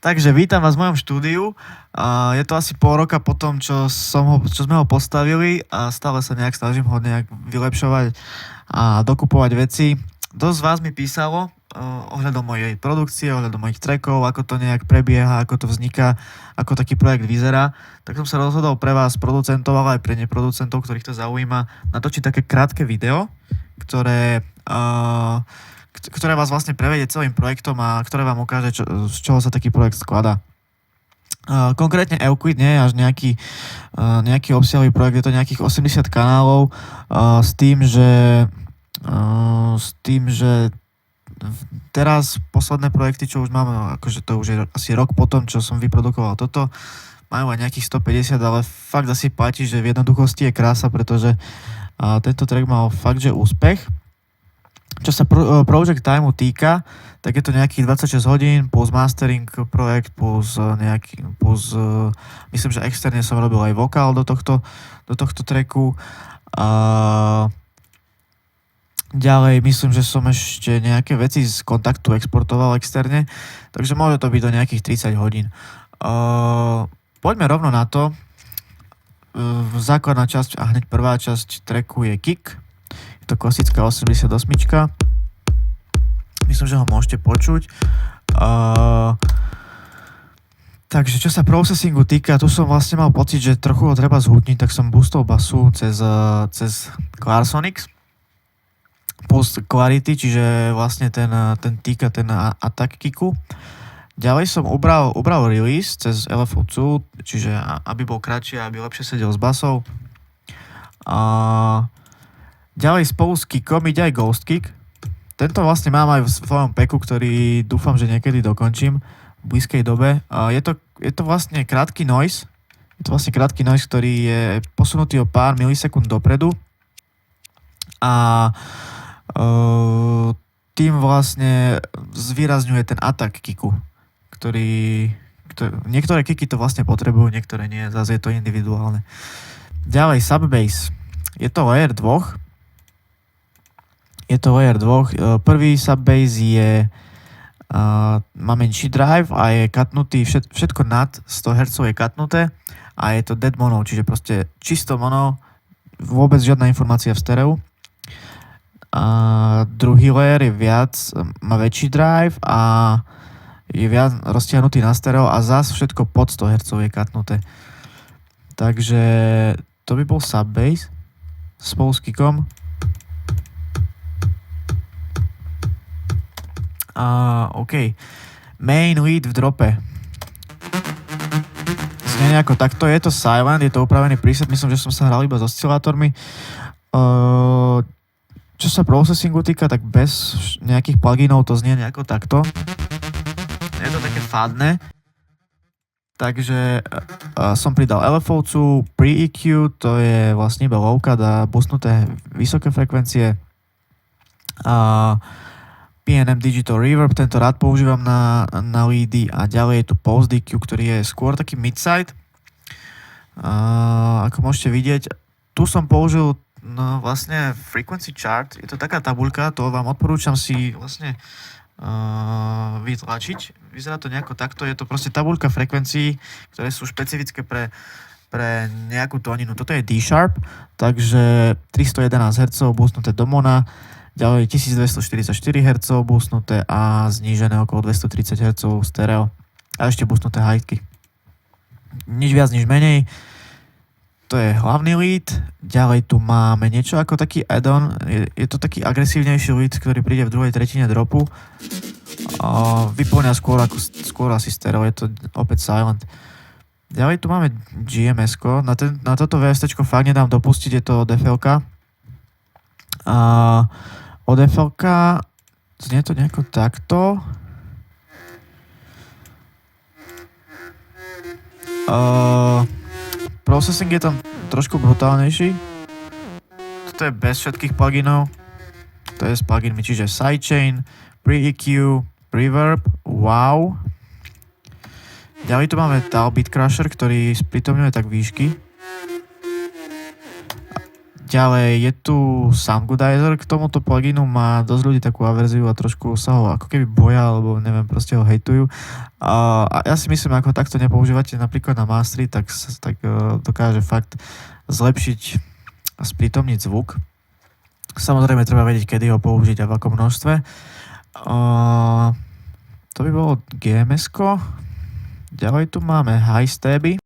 Takže vítam vás v mojom štúdiu. Je to asi pol roka po tom, čo sme ho postavili a stále sa nejak snažím ho nejak vylepšovať a dokupovať veci. Dosť z vás mi písalo ohľadom mojej produkcie, ohľadom mojich trackov, ako to nejak prebieha, ako to vzniká, ako taký projekt vyzerá. Tak som sa rozhodol pre vás producentov, ale aj pre neproducentov, ktorých to zaujíma, natočiť také krátke video, ktoré vás vlastne prevedie celým projektom a ktoré vám ukáže, z čoho sa taký projekt skladá. Konkrétne Euquid nie je až nejaký obsiahly projekt, je to nejakých 80 kanálov s tým, že teraz posledné projekty, čo už máme, akože to už je asi rok potom, čo som vyprodukoval toto, majú aj nejakých 150, ale fakt asi platí, že v jednoduchosti je krása, pretože tento track mal fakt, že úspech. Čo sa project timeu týka, tak je to nejakých 26 hodín plus mastering projekt plus myslím, že externe som robil aj vokál do tohto tracku. Ďalej myslím, že som ešte nejaké veci z kontaktu exportoval externe, takže môže to byť do nejakých 30 hodín. Poďme rovno na to. Základná časť a hneď prvá časť tracku je kick. Je to klasická 88. Myslím, že ho môžete počuť. Takže čo sa processingu týka, tu som vlastne mal pocit, že trochu ho treba zhutniť, tak som boostol basu cez Clarsonics post Clarity, čiže vlastne ten tick a ten attack kicku. Ďalej som ubral release cez LFO2, čiže aby bol kratší a aby lepšie sedel s basou. Ďalej spolu s kickom ide aj Ghost Kick. Tento vlastne mám aj v svojom packu, ktorý dúfam, že niekedy dokončím v blízkej dobe. Je to vlastne krátky noise. Je to vlastne krátky noise, ktorý je posunutý o pár milisekúnd dopredu. A tým vlastne zvýrazňuje ten attack kicku, niektoré kicky to vlastne potrebujú, niektoré nie, zase je to individuálne. Ďalej Subbass. Je to layer 2. Prvý Subbass má menší drive a je katnutý, všetko nad 100 Hz je katnuté a je to dead mono, čiže proste čisto mono, vôbec žiadna informácia v stereu. Druhý layer má väčší drive a je viac roztiahnutý na stereo a zás všetko pod 100 Hz je katnuté. Takže to by bol Subbass spolu s kickom. OK. Main lead v drope. Znie nejako takto, je to silent, je to upravený preset, myslím, že som sa hral iba s oscilátormi. Čo sa processingu týka, tak bez nejakých pluginov to znie nejako takto. Je to také fadné. Takže som pridal LFO2, pre-EQ, to je vlastne iba low-cut a boostnuté vysoké frekvencie. PNM Digital Reverb, tento rád používam na leady a ďalej je tu Post EQ, ktorý je skôr taký mid-side. Ako môžete vidieť, tu som použil vlastne frequency chart, je to taká tabuľka, to vám odporúčam si vlastne vytlačiť. Vyzerá to nejako takto, je to proste tabuľka frekvencií, ktoré sú špecifické pre nejakú tóninu. Toto je D-sharp, takže 311 Hz boostnuté do mona, ďalej 1244 Hz boostnuté a znížené okolo 230 Hz stereo a ešte boostnuté hightky. Nič viac, nič menej. To je hlavný lead, ďalej tu máme niečo ako taký add-on, je to taký agresívnejší lead, ktorý príde v druhej tretine dropu. Vyplňa skôr asi stereo, je to opäť silent. Ďalej tu máme GMS-ko, na toto VST-čko fakt nedám dopustiť, je to od FL-ka. Od FL-ka znie to nejako takto. Processing je tam trošku brutálnejší. Toto je bez všetkých pluginov. To je s pluginmi, čiže sidechain, pre-EQ, reverb, wow. Ďalej tu máme Tal Beat Crusher, ktorý spritomňuje tak výšky. Ďalej je tu Soundgoodizer, k tomuto pluginu má dosť ľudí takú averziu a trošku sa ho ako keby boja, alebo neviem, proste ho hejtujú. A ja si myslím, ako takto nepoužívate napríklad na mastery, tak dokáže fakt zlepšiť a sprítomniť zvuk. Samozrejme treba vedieť, kedy ho použiť a v akom množstve. To by bolo GMS-ko. Ďalej tu máme high staby.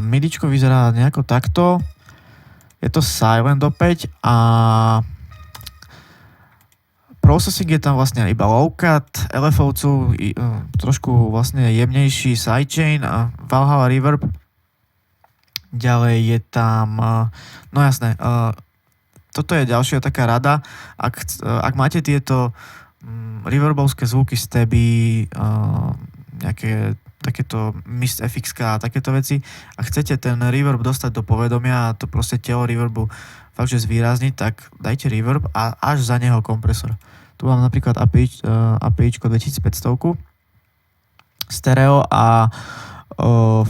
Midičko vyzerá nejako takto. Je to silent opäť a processing je tam vlastne iba low cut, LFO-cu trošku vlastne jemnejší sidechain a Valhalla reverb. Ďalej je tam, no jasné, toto je ďalšia taká rada, ak máte tieto reverbovské zvuky, staby, nejaké takéto Mist FX a takéto veci a chcete ten reverb dostať do povedomia a to proste telo reverbu fakt, že zvýrazniť, tak dajte reverb a až za neho kompresor. Tu mám napríklad APIčko 2500 stereo a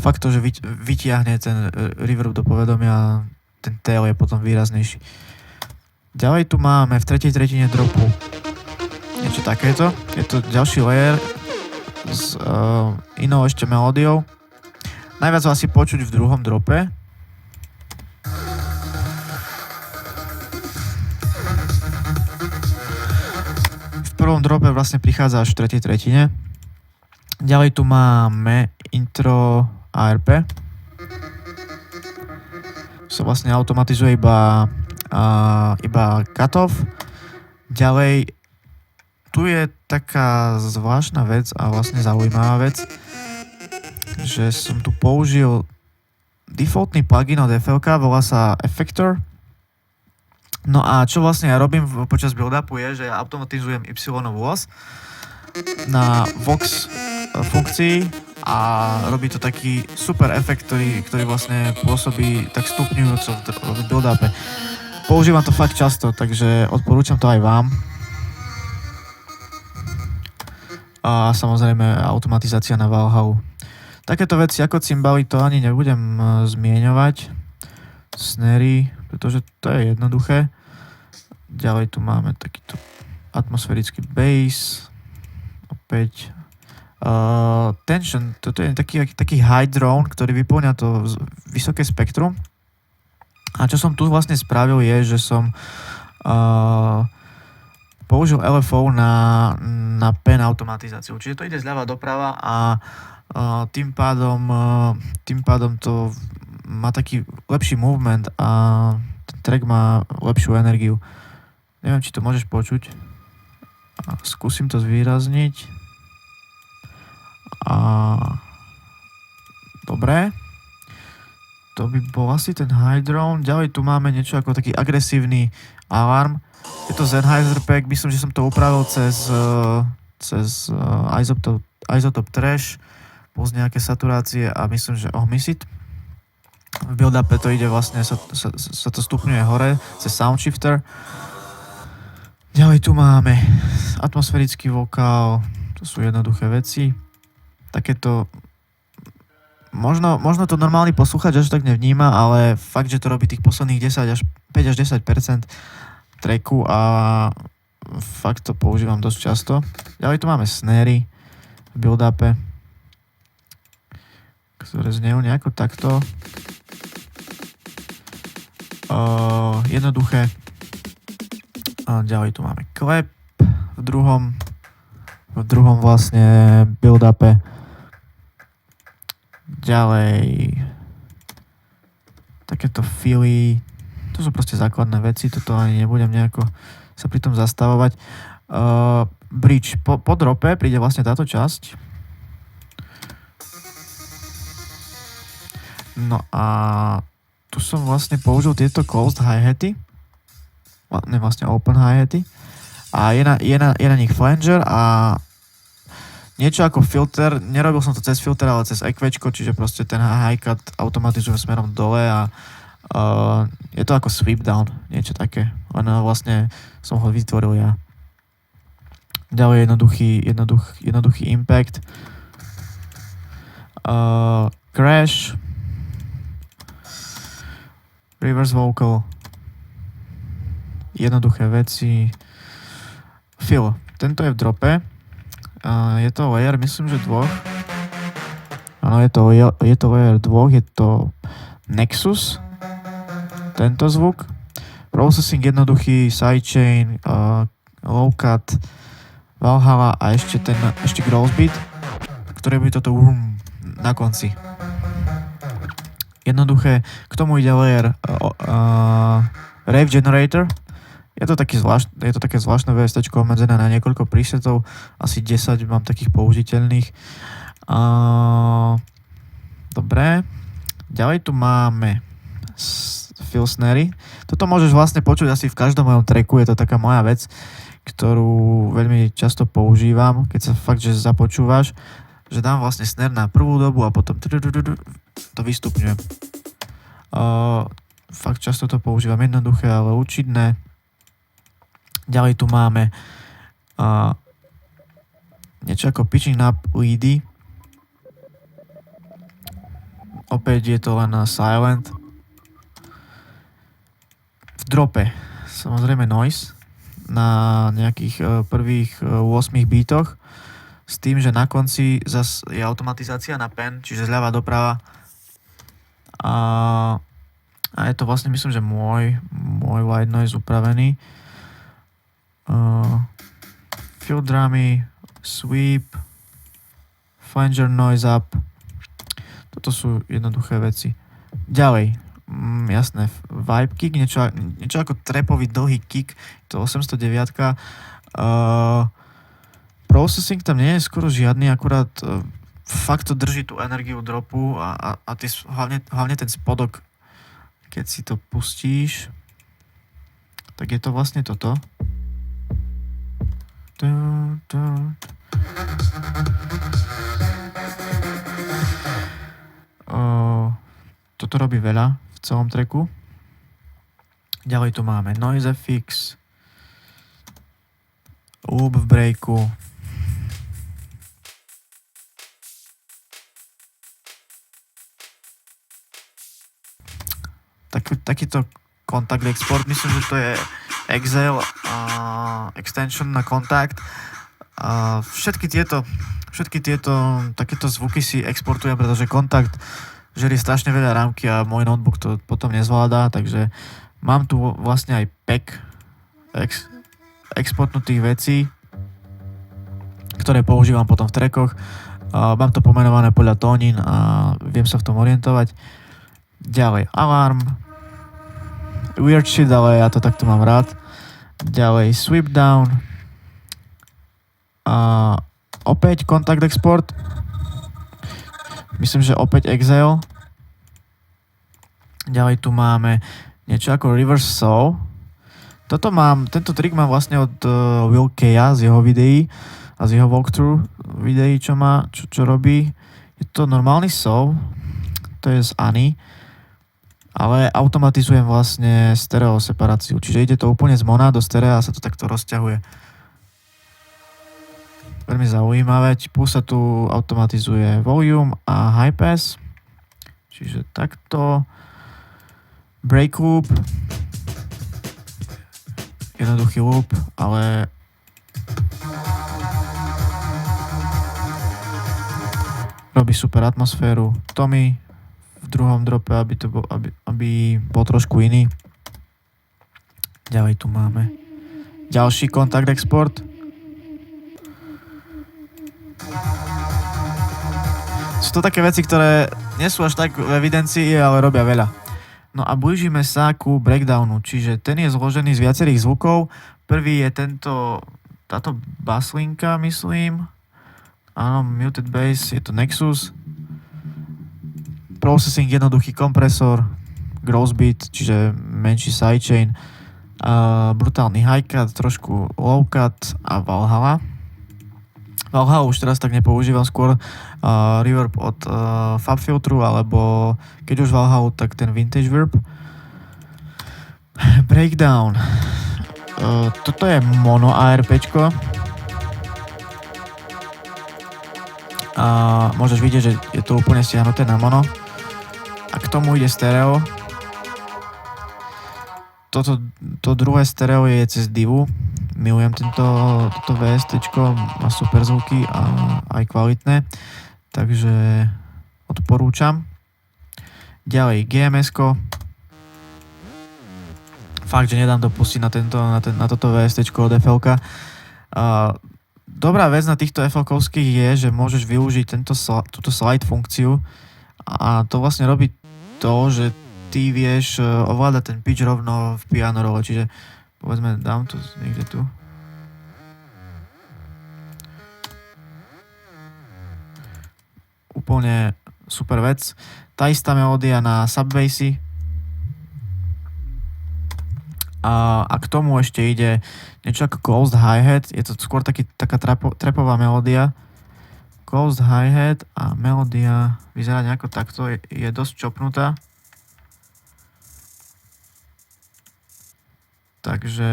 fakt to, že vytiahne ten reverb do povedomia, ten tail je potom výraznejší. Ďalej tu máme v tretej tretine dropu niečo takéto. Je to ďalší layer s inou ešte melódiou. Najviac ho asi počuť v druhom drope. V prvom drope vlastne prichádza až v tretej tretine. Ďalej tu máme intro ARP. Sa vlastne automatizuje iba cutoff. Ďalej tu je taká zvláštna vec a vlastne zaujímavá vec, že som tu použil defaultný plugin od FLK, volá sa Effector. No a čo vlastne ja robím počas build-upu je, že ja automatizujem Y-ovú os na Vox funkcii a robí to taký super efekt, ktorý vlastne pôsobí tak stupňujúco v build-upe. Používam to fakt často, takže odporúčam to aj vám. A samozrejme automatizácia na Valhallu. Takéto veci ako cymbaly to ani nebudem zmieňovať. Snary, pretože to je jednoduché. Ďalej tu máme takýto atmosférický bass. Opäť tension, toto je taký high drone, ktorý vyplňa to vysoké spektrum. A čo som tu vlastne spravil je, že som použil LFO na pen automatizáciu. Čiže to ide zľava doprava a tým pádom to má taký lepší movement a ten track má lepšiu energiu. Neviem, či to môžeš počuť. Skúsim to zvýrazniť. Dobre. To by bol asi ten high drone. Ďalej tu máme niečo ako taký agresívny alarm. Je to Sennheiser pack, myslím, že som to upravil cez Isotope Trash, plus nejaké saturácie a myslím, že Ohmisit. V build-upe to ide vlastne, sa to stupňuje hore cez Sound Shifter. Ďalej tu máme atmosférický vokál, to sú jednoduché veci. Takéto, možno to normálny posluchač až tak nevníma, ale fakt, že to robí tých posledných 5 až 10% tracku a fakt to používam dosť často. Ďalej tu máme snary v build-upe, ktoré znejú nejako takto. Jednoduché. Ďalej tu máme klep v druhom vlastne build-upe. Ďalej takéto feely. To sú proste základné veci, toto ani nebudem nejako sa pri tom zastavovať. Bridge. Po drope príde vlastne táto časť. No a tu som vlastne použil tieto closed hi-haty. Ne, vlastne open hi-haty. A je na nich flanger a niečo ako filter. Nerobil som to cez filter, ale cez EQčko, čiže proste ten hi-cut automatizujem smerom dole a je to ako sweep down, niečo také, len vlastne som ho vytvoril ja. Ďalej jednoduchý impact. Crash. reverse vocal, jednoduché veci. Fill, tento je v drope. Je to layer, myslím, že dvoch. Áno, je to layer dvoch, je to Nexus. Tento zvuk. Processing jednoduchý, sidechain, low cut, Valhalla a ešte Grossbeat, ktorý by toto na konci. Jednoduché, k tomu ide layer Rave Generator. Je to také zvláštne VSTčko obmedzené na niekoľko presetov, asi 10 mám takých použiteľných. Dobre, ďalej tu máme fill snary. Toto môžeš vlastne počuť asi v každom mojom tracku, je to taká moja vec, ktorú veľmi často používam, keď sa fakt, že započúvaš, že dám vlastne snare na prvú dobu a potom to vystupňujem. Fakt často to používam, jednoduché, ale účinné. Ďalej tu máme niečo ako pitching up leady. Opäť je to len silent. V drope samozrejme noise na nejakých prvých 8 beatoch s tým, že na konci zase je automatizácia na pen, čiže zľava doprava a je to vlastne, myslím, že môj white noise upravený. Fill drumy, sweep, flanger noise up. Toto sú jednoduché veci. Ďalej, jasné, vibe kick, niečo ako trapový dlhý kick, to 809. Processing tam nie je skoro žiadny, akurát fakt to drží tú energiu dropu a hlavne ten spodok, keď si to pustíš, tak je to vlastne toto. Toto robí veľa v celom tracku. Ďalej tu máme Noise FX, loop v breaku, takýto contact export, myslím, že to je Exhale extension na kontakt. Všetky tieto takéto zvuky si exportujem, pretože kontakt žerie strašne veľa rámky a môj notebook to potom nezvládá, takže mám tu vlastne aj pack exportnutých vecí, ktoré používam potom v trackoch. Mám to pomenované podľa tónin a viem sa v tom orientovať. Ďalej alarm, weird shit, ale ja to takto mám rád. Ďalej sweep down, opäť contact export, myslím, že opäť exhale. Ďalej tu máme niečo ako reverse saw. Tento trik mám vlastne od Will Kea z jeho videí a z jeho walkthrough videí, čo robí. Je to normálny saw, to je z Ani, ale automatizujem vlastne stereo separáciu, čiže ide to úplne z mono do stereo a sa to takto rozťahuje. Veľmi zaujímavé, plus sa tu automatizuje volume a high pass, čiže takto. Break loop, jednoduchý loop, ale robí super atmosféru. Tommy v druhom drope, aby bol trošku iný. Ďalej tu máme ďalší kontakt export. Sú to také veci, ktoré nie sú až tak v evidencii, ale robia veľa. No a blížime sa ku breakdownu, čiže ten je zložený z viacerých zvukov. Prvý je táto basslinka, myslím. Áno, muted bass, je to Nexus. Processing, jednoduchý kompresor, Grossbeat, čiže menší sidechain, brutálny high cut, trošku low cut a Valhalla. Valhalla už teraz tak nepoužívam, skôr reverb od FabFiltru, alebo keď už Valhalla, tak ten vintage verb. Breakdown. Toto je mono ARPčko. A môžeš vidieť, že je to úplne stiahnuté na mono. A k tomu ide stereo. to druhé stereo je cez divu. Milujem toto VSTčko, má super zvuky a aj kvalitné, takže odporúčam. Ďalej GMS-ko. Fakt, že nedám dopustiť na toto VSTčko od FL-ka. Dobrá vec na týchto FL-kovských je, že môžeš využiť túto slide funkciu a to vlastne robí to, že ty vieš ovládať ten pitch rovno v piano role, čiže povedzme dám to niekde tu. Úplne super vec. Tá istá melódia na Subbassy. A k tomu ešte ide niečo ako closed hi-hat. Je to skôr taká trapová melódia. Closed hi-hat a melódia vyzerá nejako takto. Je dosť čopnutá. Takže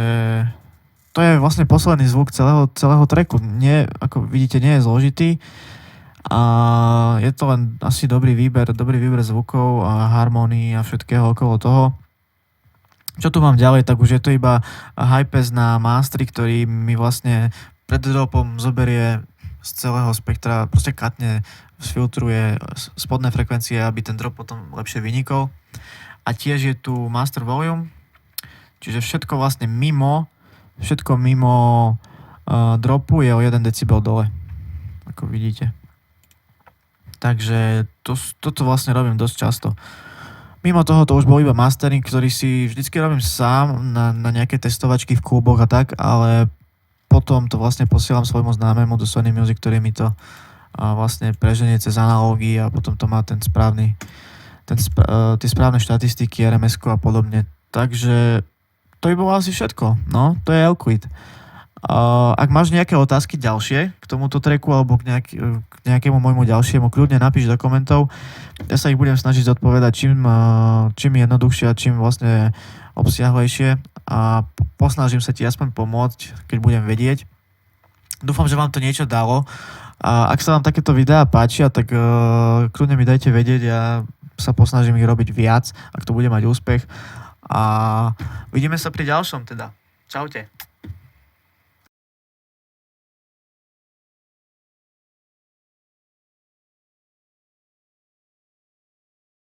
to je vlastne posledný zvuk celého tracku. Ako vidíte, nie je zložitý. A je to len asi dobrý výber zvukov a harmónií a všetkého okolo toho. Čo tu mám ďalej, tak už je to iba high-pass na mastery, ktorý mi vlastne pred dropom zoberie z celého spektra, proste katne, sfiltruje spodné frekvencie, aby ten drop potom lepšie vynikol. A tiež je tu master volume, čiže všetko vlastne mimo dropu je o 1 decibel dole, ako vidíte. Takže toto vlastne robím dosť často. Mimo toho to už bol iba mastering, ktorý si vždycky robím sám na nejaké testovačky v kluboch a tak, ale potom to vlastne posielam svojmu známemu do Sony Music, ktorý mi to vlastne preženie cez analógy a potom to má tie správne štatistiky, RMS-ko a podobne. Takže to by bolo asi všetko. No, to je Elquid. Ak máš nejaké otázky ďalšie k tomuto tracku alebo k nejakému môjmu ďalšiemu, kľudne napíš do komentov. Ja sa ich budem snažiť zodpovedať čím jednoduchšie a čím vlastne obsiahlejšie a posnažím sa ti aspoň pomôcť, keď budem vedieť. Dúfam, že vám to niečo dalo. A ak sa vám takéto videá páčia, tak kľudne mi dajte vedieť, ja sa posnažím ich robiť viac, ak to bude mať úspech. A vidíme sa pri ďalšom teda. Čaute.